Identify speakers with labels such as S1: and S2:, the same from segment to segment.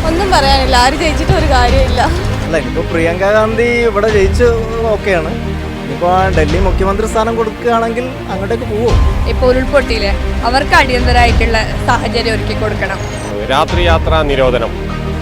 S1: ഒന്നും പറയാനില്ല, ആര് ജയിച്ചിട്ട് ഒരു കാര്യമില്ല.
S2: അല്ല, ഇനിയിപ്പോൾ പ്രിയങ്ക ഗാന്ധി ഇവിടെ ജയിച്ച് ഓക്കെയാണ്. ഇപ്പോൾ ഡൽഹി മുഖ്യമന്ത്രി സ്ഥാനം കൊടുക്കുകയാണെങ്കിൽ അങ്ങോട്ടേക്ക് പോവും.
S3: ഇപ്പോൾ ഉരുൾപൊട്ടിയില്ലേ, അവർക്ക് അടിയന്തരമായിട്ടുള്ള സാഹചര്യം ഒരുക്കി കൊടുക്കണം.
S4: രാത്രി യാത്രാ നിരോധനം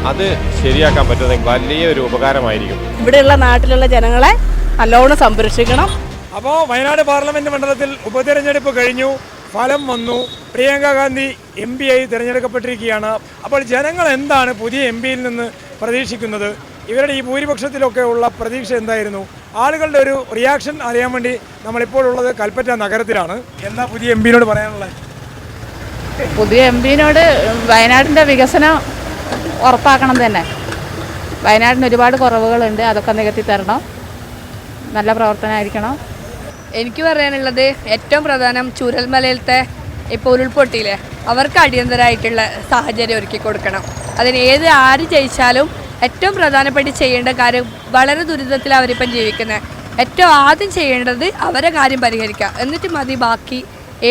S4: അത് ശരിയാക്കാൻ പറ്റുന്നെങ്കിൽ വലിയൊരു ഉപകാരമായിരിക്കും.
S5: ഇവിടെയുള്ള നാട്ടിലുള്ള ജനങ്ങളെ നല്ലോണം സംരക്ഷിക്കണം.
S6: അപ്പോൾ വയനാട് പാർലമെന്റ് മണ്ഡലത്തിൽ ഉപതെരഞ്ഞെടുപ്പ് കഴിഞ്ഞു, ഫലം വന്നു. പ്രിയങ്ക ഗാന്ധി MP ആയി തിരഞ്ഞെടുക്കപ്പെട്ടിരിക്കുകയാണ്. അപ്പോൾ ജനങ്ങൾ എന്താണ് പുതിയ MP-യിൽ നിന്ന് പ്രതീക്ഷിക്കുന്നത്? ഇവരുടെ ഈ ഭൂരിപക്ഷത്തിലൊക്കെ ഉള്ള പ്രതീക്ഷ എന്തായിരുന്നു? ആളുകളുടെ ഒരു റിയാക്ഷൻ അറിയാൻ വേണ്ടി നമ്മളിപ്പോൾ ഉള്ളത് കൽപ്പറ്റ നഗരത്തിലാണ്. എന്താ പുതിയ MP-നോട് പറയാനുള്ളത്?
S5: പുതിയ MP-നോട് വയനാടിൻ്റെ വികസനം ഉറപ്പാക്കണം തന്നെ. വയനാടിന് ഒരുപാട് കുറവുകളുണ്ട്, അതൊക്കെ നികത്തി തരണം. നല്ല പ്രവർത്തനമായിരിക്കണം.
S3: എനിക്ക് പറയാനുള്ളത് ഏറ്റവും പ്രധാനം ചൂരൽമലയിലത്തെ ഇപ്പോൾ ഉരുൾപൊട്ടിയില്ലേ, അവർക്ക് അടിയന്തരമായിട്ടുള്ള സാഹചര്യം ഒരുക്കി കൊടുക്കണം. അതിന് ആര് ജയിച്ചാലും ഏറ്റവും പ്രധാനപ്പെട്ട് ചെയ്യേണ്ട കാര്യം, വളരെ ദുരിതത്തിൽ അവരിപ്പം ജീവിക്കുന്നത്, ഏറ്റവും ആദ്യം ചെയ്യേണ്ടത് അവരെ കാര്യം പരിഹരിക്കുക. എന്നിട്ട് മതി ബാക്കി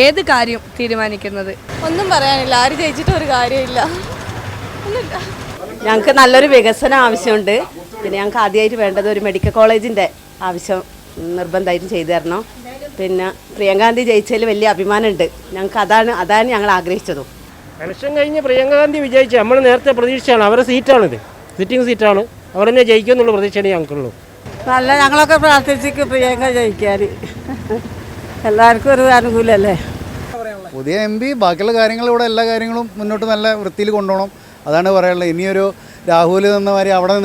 S3: ഏത് കാര്യം തീരുമാനിക്കുന്നത്.
S1: ഒന്നും പറയാനില്ല, ആര് ജയിച്ചിട്ട് ഒരു കാര്യമില്ല.
S5: ഞങ്ങൾക്ക് നല്ലൊരു വികസനം ആവശ്യമുണ്ട്. പിന്നെ ഞങ്ങൾക്ക് ആദ്യമായിട്ട് വേണ്ടത് ഒരു മെഡിക്കൽ കോളേജിൻ്റെ ആവശ്യം നിർബന്ധമായിട്ടും ചെയ്തു തരണം. പിന്നെ പ്രിയങ്ക ഗാന്ധി ജയിച്ചതിൽ വലിയ അഭിമാനമുണ്ട് ഞങ്ങൾക്ക്. അതാണ് ഞങ്ങൾ ആഗ്രഹിച്ചതും.
S7: ഇലക്ഷൻ കഴിഞ്ഞ് പ്രിയങ്ക ഗാന്ധി വിജയിച്ച് നമ്മൾ നേരത്തെ പ്രതീക്ഷിച്ചാണ്, അവരുടെ സീറ്റാണിത്, സിറ്റിംഗ് സീറ്റാണ്, അവർ തന്നെ ജയിക്കുമെന്നുള്ള പ്രതീക്ഷയാണ് ഞങ്ങൾക്കുള്ളൂ.
S5: നല്ല ഞങ്ങളൊക്കെ പ്രാർത്ഥിച്ചിട്ട് പ്രിയങ്ക ജയിക്കാൻ, എല്ലാവർക്കും ഒരു അനുകൂലമല്ലേ.
S8: പുതിയ MP ബാക്കിയുള്ള കാര്യങ്ങളിലൂടെ എല്ലാ കാര്യങ്ങളും മുന്നോട്ട് നല്ല വൃത്തിയിൽ കൊണ്ടുപോകണം, അതാണ് പറയാനുള്ളത്. ഇനിയൊരു രാഹുൽ എന്ന മാതിരി അവിടെ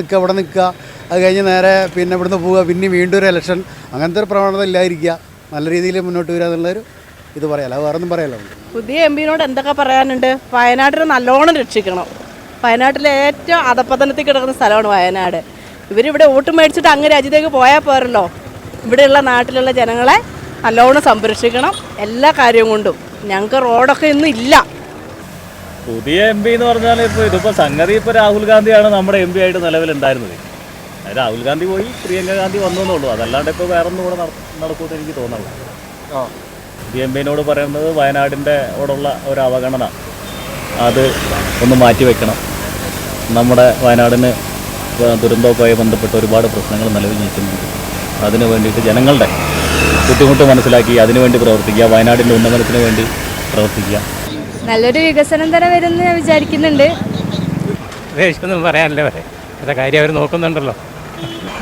S8: നിൽക്കുക, അത് കഴിഞ്ഞ് നേരെ പിന്നെ ഇവിടുന്ന് പോവുക, പിന്നെ വീണ്ടും ഒരു ഇലക്ഷൻ, അങ്ങനത്തെ ഒരു പ്രവണത ഇല്ലാതിരിക്കുക, നല്ല രീതിയിൽ മുന്നോട്ട് വരിക എന്നുള്ളൊരു ഇത് പറയാമല്ലോ, വേറെ ഒന്നും പറയാമല്ലോ.
S5: പുതിയ MP-നോട് എന്തൊക്കെ പറയാനുണ്ട്? വയനാട്ടിനെ നല്ലോണം രക്ഷിക്കണം. വയനാട്ടിലെ ഏറ്റവും അധപ്പതനത്തിൽ കിടക്കുന്ന സ്ഥലമാണ് വയനാട്. ഇവരിവിടെ വോട്ട് മേടിച്ചിട്ട് അങ്ങ് രാജ്യത്തേക്ക് പോയാൽ പോരല്ലോ. ഇവിടെയുള്ള നാട്ടിലുള്ള ജനങ്ങളെ നല്ലോണം സംരക്ഷിക്കണം എല്ലാ കാര്യവും കൊണ്ടും. ഞങ്ങൾക്ക് റോഡൊക്കെ ഇന്നും ഇല്ല.
S9: പുതിയ MP എന്ന് പറഞ്ഞാൽ ഇതിപ്പോൾ സംഗതി രാഹുൽ ഗാന്ധിയാണ് നമ്മുടെ MP ആയിട്ട് നിലവിലുണ്ടായിരുന്നത്. രാഹുൽ ഗാന്ധി പോയി പ്രിയങ്ക ഗാന്ധി വന്നു എന്നുള്ളൂ, അതല്ലാണ്ട് ഇപ്പോൾ വേറെ ഒന്നും കൂടെ നടക്കുമെന്ന് എനിക്ക് തോന്നുന്നു. പുതിയ MP-നോട് പറയുന്നത് വയനാടിൻ്റെ ഓടുള്ള ഒരു അവഗണന അത് ഒന്ന് മാറ്റിവെക്കണം. നമ്മുടെ വയനാടിന് ദുരന്തവുമായി ബന്ധപ്പെട്ട് ഒരുപാട് പ്രശ്നങ്ങൾ നിലവിൽ നിൽക്കുന്നുണ്ട്. അതിന് വേണ്ടിയിട്ട് ജനങ്ങളുടെ ബുദ്ധിമുട്ട് മനസ്സിലാക്കി അതിനുവേണ്ടി പ്രവർത്തിക്കുക, വയനാടിൻ്റെ ഉന്നമനത്തിന് വേണ്ടി പ്രവർത്തിക്കുക.
S3: നല്ലൊരു വികസനം തന്നെ വരുമെന്ന് ഞാൻ വിചാരിക്കുന്നുണ്ട്.
S7: ഒന്നും പറയാനല്ലേ വരെ അതെ കാര്യം അവർ നോക്കുന്നുണ്ടല്ലോ.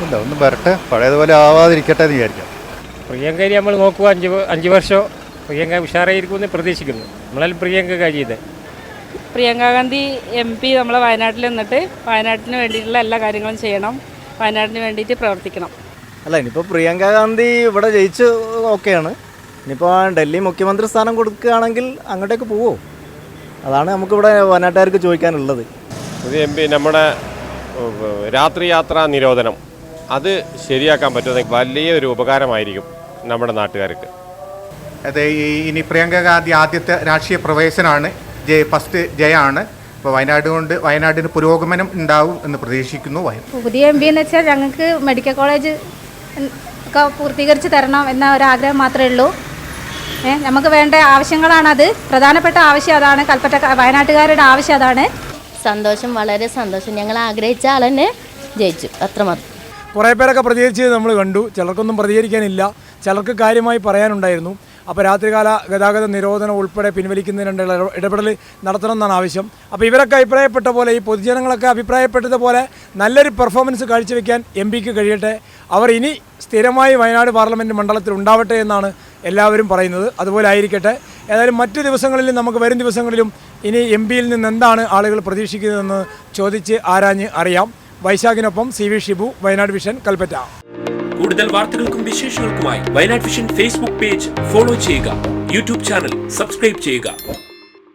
S8: ഇല്ല, ഒന്നും വരട്ടെ, പഴയതുപോലെ ആവാതിരിക്കട്ടെ എന്ന് വിചാരിക്കാം.
S7: പ്രിയങ്കയെ നമ്മൾ നോക്കുക, 5 വർഷം പ്രിയങ്ക ഉഷാറായിരിക്കുമെന്ന് പ്രതീക്ഷിക്കുന്നു. നമ്മളെല്ലാം പ്രിയങ്ക കഴിയത്.
S5: പ്രിയങ്ക ഗാന്ധി MP നമ്മളെ വയനാട്ടിൽ നിന്നിട്ട് വയനാട്ടിന് വേണ്ടിയിട്ടുള്ള എല്ലാ കാര്യങ്ങളും ചെയ്യണം, വയനാടിന് വേണ്ടിയിട്ട് പ്രവർത്തിക്കണം.
S2: അല്ല, ഇനിയിപ്പോൾ പ്രിയങ്ക ഗാന്ധി ഇവിടെ ജയിച്ച് ഓക്കെയാണ്. ഇനിയിപ്പോൾ ഡൽഹി മുഖ്യമന്ത്രി സ്ഥാനം കൊടുക്കുകയാണെങ്കിൽ അങ്ങോട്ടേക്ക് പോവോ? അതാണ് നമുക്കിവിടെ വയനാട്ടുകാർക്ക് ചോദിക്കാനുള്ളത്.
S4: പുതിയ MP നമ്മുടെ രാത്രി യാത്രാ നിരോധനം അത് ശരിയാക്കാൻ പറ്റുന്നെങ്കിൽ വലിയൊരു ഉപകാരമായിരിക്കും നമ്മുടെ നാട്ടുകാർക്ക്.
S10: അതെ, ഇനി പ്രിയങ്ക ഗാന്ധി ആദ്യത്തെ രാഷ്ട്രീയ പ്രവേശനമാണ്, ഫസ്റ്റ് ജയമാണ്. അപ്പോൾ വയനാടിന് പുരോഗമനം ഉണ്ടാവും എന്ന് പ്രതീക്ഷിക്കുന്നു.
S3: പുതിയ MP എന്ന് വെച്ചാൽ ഞങ്ങൾക്ക് മെഡിക്കൽ കോളേജ് ഒക്കെ പൂർത്തീകരിച്ച് തരണം എന്ന ഒരാഗ്രഹം മാത്രമേ ഉള്ളൂ. നമുക്ക് വേണ്ട ആവശ്യങ്ങളാണത്, പ്രധാനപ്പെട്ട ആവശ്യം അതാണ്, കൽപ്പറ്റ വയനാട്ടുകാരുടെ ആവശ്യം അതാണ്.
S1: സന്തോഷം, വളരെ സന്തോഷം. ഞങ്ങൾ ആഗ്രഹിച്ച ആൾ തന്നെ ജയിച്ചു, അത്രമാത്രം.
S6: കുറേ പേരൊക്കെ പ്രതികരിച്ചത് നമ്മൾ കണ്ടു. ചിലർക്കൊന്നും പ്രതികരിക്കാനില്ല, ചിലർക്ക് കാര്യമായി പറയാനുണ്ടായിരുന്നു. അപ്പോൾ രാത്രികാല ഗതാഗത നിരോധനം ഉൾപ്പെടെ പിൻവലിക്കുന്നതിനുള്ള ഇടപെടൽ നടത്തണം എന്നാണ് ആവശ്യം. അപ്പോൾ ഇവരൊക്കെ അഭിപ്രായപ്പെട്ട പോലെ, ഈ പൊതുജനങ്ങളൊക്കെ അഭിപ്രായപ്പെട്ടതുപോലെ നല്ലൊരു പെർഫോമൻസ് കാഴ്ചവെക്കാൻ MP-ക്ക് കഴിയട്ടെ. അവർ ഇനി സ്ഥിരമായി വയനാട് പാർലമെൻറ്റ് മണ്ഡലത്തിൽ ഉണ്ടാവട്ടെ എന്നാണ് എല്ലാവരും പറയുന്നത്. അതുപോലെ ആയിരിക്കട്ടെ. ഏതായാലും മറ്റു ദിവസങ്ങളിലും നമുക്ക് വരും ദിവസങ്ങളിലും ഇനി MP-യിൽ നിന്ന് എന്താണ് ആളുകൾ പ്രതീക്ഷിക്കുന്നതെന്ന് ചോദിച്ച് ആരാഞ്ഞ് അറിയാം. വൈശാഖിനൊപ്പം CV ഷിബു, വയനാട് വിഷൻ, കൽപ്പറ്റ.
S11: കൂടുതൽ വാർത്തകൾക്കും വിശേഷങ്ങൾക്കുമായി Wayanad vision Facebook page follow ചെയ്യുക, YouTube ചാനൽ സബ്സ്ക്രൈബ് ചെയ്യുക.